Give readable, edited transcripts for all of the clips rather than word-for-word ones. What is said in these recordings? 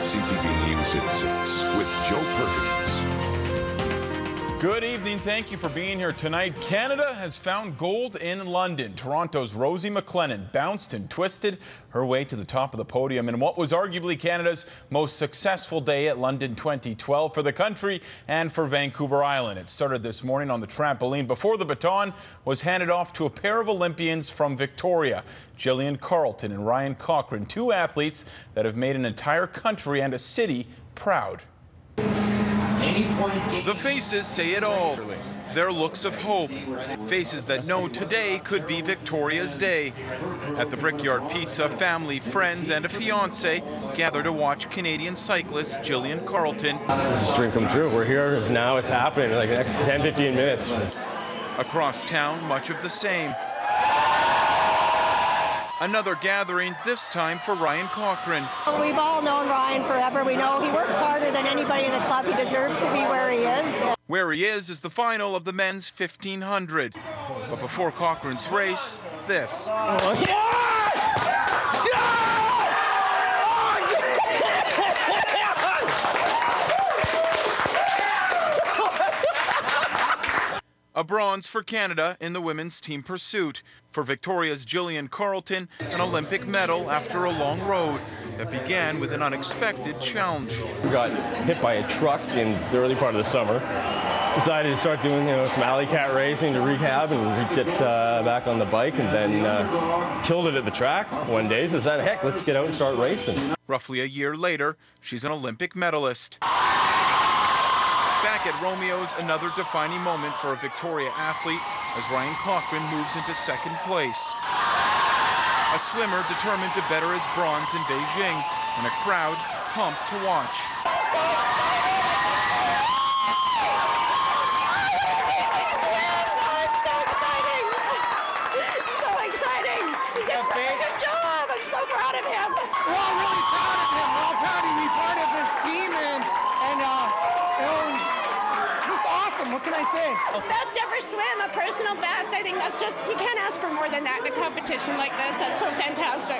CTV News at 6 with Joe Perkins. Good evening. Thank you for being here tonight. Canada has found gold in London. Toronto's Rosie McLennan bounced and twisted her way to the top of the podium in what was arguably Canada's most successful day at London 2012 for the country and for Vancouver Island. It started this morning on the trampoline before the baton was handed off to a pair of Olympians from Victoria, Jillian Carlton and Ryan Cochrane, two athletes that have made an entire country and a city proud. The faces say it all. Their looks of hope. Faces that know today could be Victoria's Day. At the Brickyard Pizza, family, friends, and a fiance gather to watch Canadian cyclist Jillian Carlton. It's a dream come true. We're here. It's happening. Like the next 10, 15 minutes. Across town, much of the same. Another gathering, this time for Ryan Cochrane. We've all known Ryan forever. We know he works harder than anybody in the club. He deserves to be where he is. Where he is the final of the men's 1500. But before Cochrane's race, this. A bronze for Canada in the women's team pursuit. For Victoria's Jillian Carlton, an Olympic medal after a long road that began with an unexpected challenge. We got hit by a truck in the early part of the summer. Decided to start doing some alley cat racing to rehab and get back on the bike, and then killed it at the track one day. So I said, heck, let's get out and start racing. Roughly a year later, she's an Olympic medalist. Back at Romeo's, another defining moment for a Victoria athlete as Ryan Cochrane moves into second place. A swimmer determined to better his bronze in Beijing, and a crowd pumped to watch. So exciting! Good job! I'm so proud of him. We're all really proud of him. We're all proud to be part of this team, and it's just awesome. What can I say? Best ever swim, a personal best. I think that's just, you can't ask for more than that in a competition like this. That's so fantastic.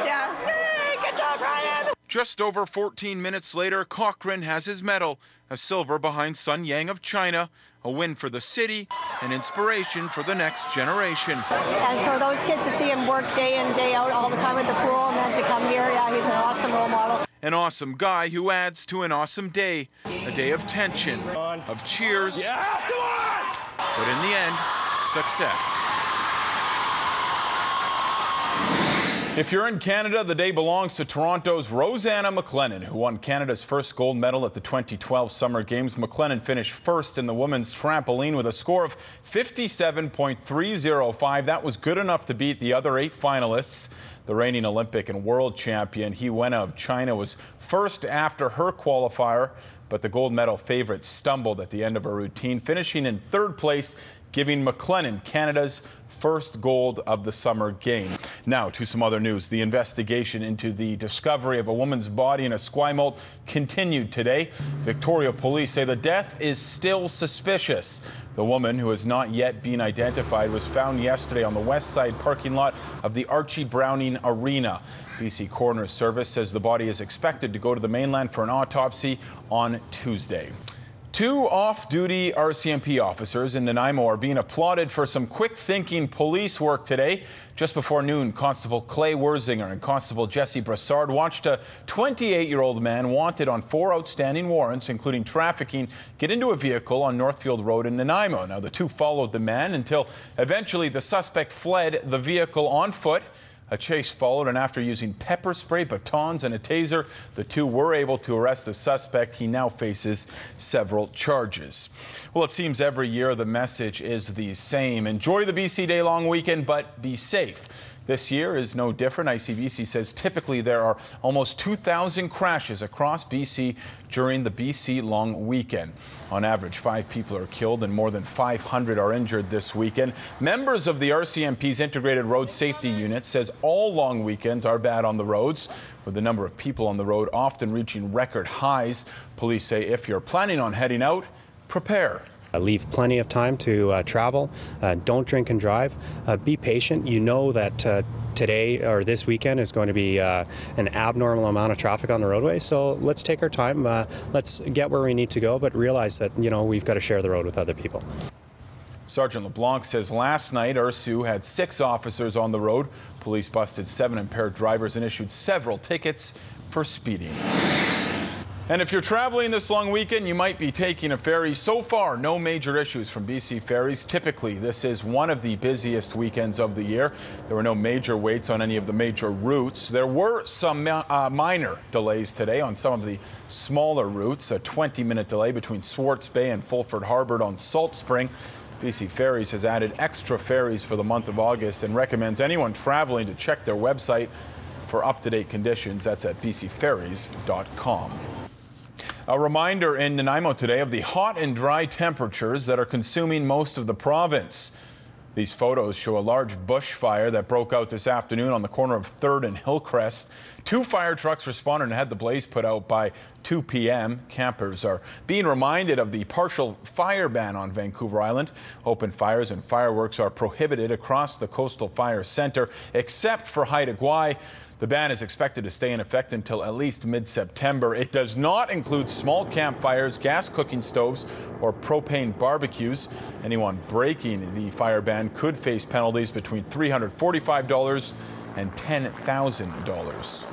Yeah. Yay, good job, Ryan. Just over 14 minutes later, Cochrane has his medal, a silver behind Sun Yang of China, a win for the city, an inspiration for the next generation. And for those kids to see him work day in, day out all the time at the pool, and then to come here, yeah, he's an awesome role model. An awesome guy who adds to an awesome day, a day of tension, of cheers, Yes, come on! but in the end, success. If you're in Canada, the day belongs to Toronto's Rosanna McLennan, who won Canada's first gold medal at the 2012 Summer Games. McLennan finished first in the women's trampoline with a score of 57.305. That was good enough to beat the other 8 finalists. The reigning Olympic and world champion, He Wen of China, was first after her qualifier, but the gold medal favorite stumbled at the end of her routine, finishing in 3rd place, giving McLennan Canada's first gold of the Summer Game. Now to some other news. The investigation into the discovery of a woman's body in Esquimalt continued today. Victoria police say the death is still suspicious. The woman, who has not yet been identified, was found yesterday on the west side parking lot of the Archie Browning Arena. BC Coroner Service says the body is expected to go to the mainland for an autopsy on Tuesday. 2 off-duty RCMP officers in Nanaimo are being applauded for some quick-thinking police work today. Just before noon, Constable Clay Werzinger and Constable Jesse Brassard watched a 28-year-old man wanted on 4 outstanding warrants, including trafficking, get into a vehicle on Northfield Road in Nanaimo. Now, the 2 followed the man until eventually the suspect fled the vehicle on foot. A chase followed, and after using pepper spray, batons, and a taser, the 2 were able to arrest the suspect. He now faces several charges. Well, it seems every year the message is the same. Enjoy the BC Day long weekend, but be safe. This year is no different. ICBC says typically there are almost 2,000 crashes across BC during the BC long weekend. On average, 5 people are killed and more than 500 are injured this weekend. Members of the RCMP's Integrated Road Safety Unit says all long weekends are bad on the roads, with the number of people on the road often reaching record highs. Police say if you're planning on heading out, prepare. Leave plenty of time to travel. Don't drink and drive. Be patient. You know that today or this weekend is going to be an abnormal amount of traffic on the roadway, so let's take our time. Let's get where we need to go, but realize that, you know, we've got to share the road with other people. Sergeant Leblanc says last night RSU had 6 officers on the road. Police busted 7 impaired drivers and issued several tickets for speeding. And if you're traveling this long weekend, you might be taking a ferry. So far, no major issues from BC Ferries. Typically, this is one of the busiest weekends of the year. There were no major waits on any of the major routes. There were some minor delays today on some of the smaller routes. A 20-minute delay between Swartz Bay and Fulford Harbor on Salt Spring. BC Ferries has added extra ferries for the month of August and recommends anyone traveling to check their website for up-to-date conditions. That's at bcferries.com. A reminder in Nanaimo today of the hot and dry temperatures that are consuming most of the province. These photos show a large bushfire that broke out this afternoon on the corner of 3rd and Hillcrest. 2 fire trucks responded and had the blaze put out by 2 p.m. Campers are being reminded of the partial fire ban on Vancouver Island. Open fires and fireworks are prohibited across the Coastal Fire Centre, except for Haida Gwaii. The ban is expected to stay in effect until at least mid-September. It does not include small campfires, gas cooking stoves, or propane barbecues. Anyone breaking the fire ban could face penalties between $345 and $10,000.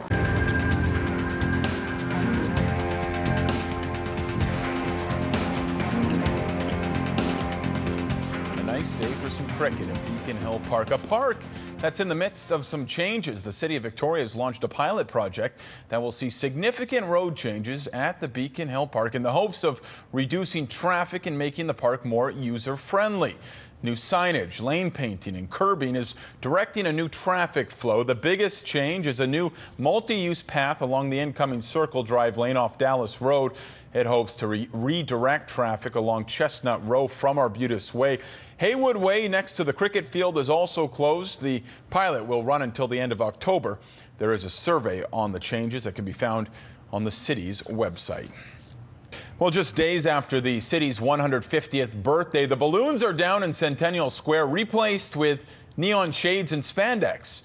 Nice day for some cricket at Beacon Hill Park, a park that's in the midst of some changes. The City of Victoria has launched a pilot project that will see significant road changes at the Beacon Hill Park in the hopes of reducing traffic and making the park more user-friendly. New signage, lane painting, and curbing is directing a new traffic flow. The biggest change is a new multi-use path along the incoming Circle Drive lane off Dallas Road. It hopes to redirect traffic along Chestnut Row from Arbutus Way. Haywood Way next to the cricket field is also closed. The pilot will run until the end of October. There is a survey on the changes that can be found on the city's website. Well, just days after the city's 150th birthday, the balloons are down in Centennial Square, replaced with neon shades and spandex.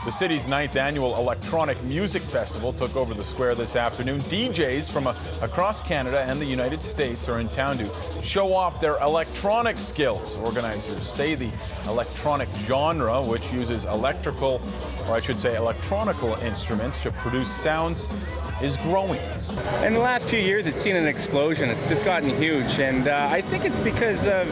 The city's 9th annual Electronic Music Festival took over the square this afternoon. DJs from across Canada and the United States are in town to show off their electronic skills. Organizers say the electronic genre, which uses electronical instruments to produce sounds, is growing. In the last few years, it's seen an explosion. It's just gotten huge, and I think it's because of,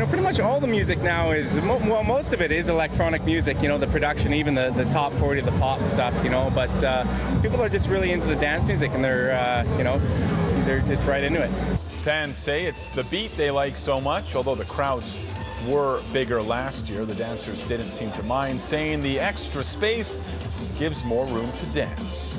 pretty much all the music now is, well, most of it is electronic music. The production, even the top 40, the pop stuff. But people are just really into the dance music, and they're just right into it. Fans say it's the beat they like so much, although the crowds were bigger last year. The dancers didn't seem to mind, saying the extra space gives more room to dance.